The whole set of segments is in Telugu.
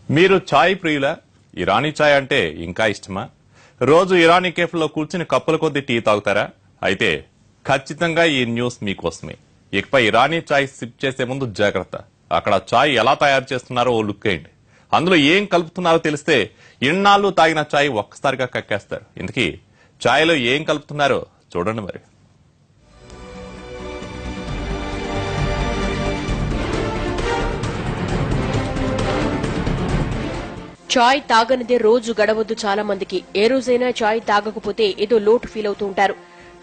మీరు ఛాయ్ ప్రియుల ఇరానీ ఛాయ్ అంటే ఇంకా ఇష్టమా? రోజు ఇరానీ కేఫ్లో కూర్చుని కప్పుల కొద్ది టీ తాగుతారా? అయితే ఖచ్చితంగా ఈ న్యూస్ మీకోసమే. ఇకపై ఇరానీ ఛాయ్ సిప్ చేసే ముందు జాగ్రత్త. అక్కడ ఛాయ్ ఎలా తయారు చేస్తున్నారో ఓ లుక్ వేయండి. అందులో ఏం కలుపుతున్నారో తెలిస్తే ఇన్నాళ్లు తాగిన ఛాయ్ ఒక్కసారిగా కక్కేస్తారు. ఇంతకీ ఛాయ్లో ఏం కలుపుతున్నారో చూడండి మరి. చాయ్ తాగనిదే రోజు గడవద్దు చాలా మందికి. ఏ రోజైనా చాయ్ తాగకపోతే ఏదో లోటు ఫీల్ అవుతూ ఉంటారు.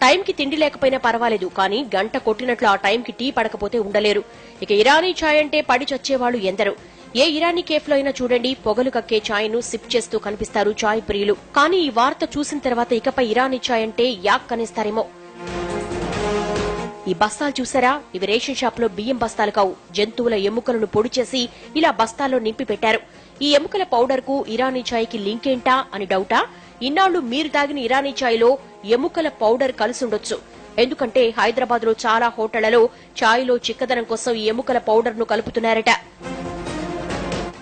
టైంకి తిండి లేకపోయినా పర్వాలేదు, కానీ గంట కొట్టినట్లు ఆ టైంకి టీ పడకపోతే ఉండలేరు. ఇక ఇరానీ చాయ్ అంటే పడి చచ్చేవాళ్లు ఎందరు. ఏ ఇరానీ కేఫ్లో అయినా చూడండి, పొగలు కక్కే చాయ్ ను సిప్ చేస్తూ కనిపిస్తారు చాయ్ ప్రియులు. కానీ ఈ వార్త చూసిన తర్వాత ఇకపై ఇరానీ చాయ్ అంటే యాక్ కనేస్తారేమో. ఈ బస్తాలు చూసారా? ఇవి రేషన్ షాప్ లో బియ్యం బస్తాలు కావు. జంతువుల ఎముకలను పొడి చేసి ఇలా బస్తాల్లో నింపి పెట్టారు. ఈ ఎముకల పౌడర్ కు ఇరానీ ఛాయ్ కి లింక్ ఏంటా అని డౌటా? ఇన్నాళ్లు మీరు తాగిన ఇరానీ ఛాయ్ లో ఎముకల పౌడర్ కలిసుండొచ్చు. ఎందుకంటే హైదరాబాద్ లో చాలా హోటళ్లలో ఛాయ్ లో చిక్కదనం కోసం ఈ ఎముకల పౌడర్ ను కలుపుతున్నారట.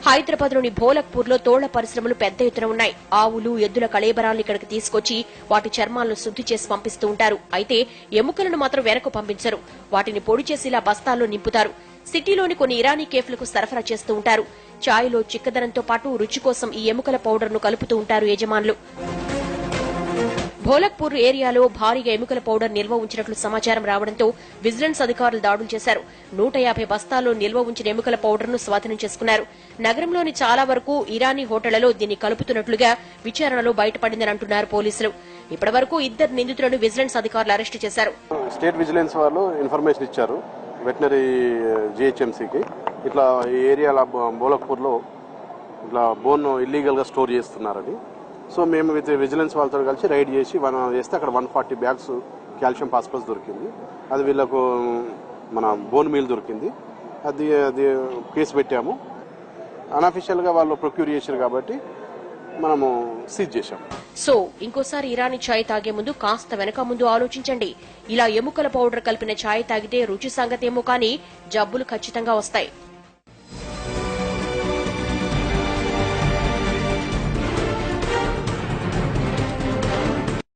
హైదరాబాద్ లోని భోలక్పూర్ లో తోళ్ల పరిశ్రమలు పెద్ద ఎత్తున ఉన్నాయి. ఆవులు, ఎద్దుల కళేబరాలను ఇక్కడికి తీసుకొచ్చి వాటి చర్మాలను శుద్ది చేసి పంపిస్తూ ఉంటారు. అయితే ఎముకలను మాత్రం వెనక్కు పంపించరు. వాటిని పొడి చేసి ఇలా బస్తాల్లో నింపుతారు. సిటీలోని కొన్ని ఇరానీ కేఫ్లకు సరఫరా చేస్తూ ఉంటారు. ఛాయ్లో చిక్కదనంతో పాటు రుచి కోసం ఈ ఎముకల పౌడర్ ను కలుపుతూ ఉంటారు యజమానులు. భోలక్పూర్ ఏరియాలో భారీగా ఎముకల పౌడర్ నిల్వ ఉంచినట్లు సమాచారం రావడంతో విజిలెన్స్ అధికారులు దాడులు చేశారు. 150 బస్తాల్లో నిల్వ ఉంచిన ఎముకల పౌడర్ ను స్వాధీనం చేసుకున్నారు. నగరంలోని చాలా వరకు ఇరానీ హోటళ్లలో దీన్ని కలుపుతున్నట్లుగా విచారణలో బయటపడిందని అంటున్నారు పోలీసులు. ఇప్పటి వరకు 2 నిందితులను విజిలెన్స్ అధికారులు అరెస్టు చేశారు. స్టేట్ విజిలెన్స్ వాళ్ళు ఇన్ఫర్మేషన్ ఇచ్చారు వెటనరీ జిహెచ్ఎంసీకి. ఇట్లా ఈ ఏరియాలో భోలక్పూర్ లో ఇట్లా బోన్ ఇల్లీగల్ గా స్టోర్ చేస్తున్నారని. సో మేము విత్ విజిలెన్స్ వాళ్ళతో కలిసి రైడ్ చేసి చేస్తే అక్కడ 140 బ్యాగ్స్ కాల్షియం ఫాస్ఫరస్ దొరికింది. అది వీళ్ళకు మన బోన్ మీల్ దొరికింది. అది కేసు పెట్టాము. అన్అఫిషియల్ గా వాళ్ళు ప్రొక్యూర్ చేశారు కాబట్టి మనము సీజ్ చేశాం. సో ఇంకోసారి ఇరానీ ఛాయ్ తాగే ముందు కాస్త వెనక ముందు ఆలోచించండి. ఇలా ఎముకల పౌడర్ కలిపిన ఛాయ్ తాగితే రుచి సంగతేమో కానీ జబ్బులు ఖచ్చితంగా వస్తాయి.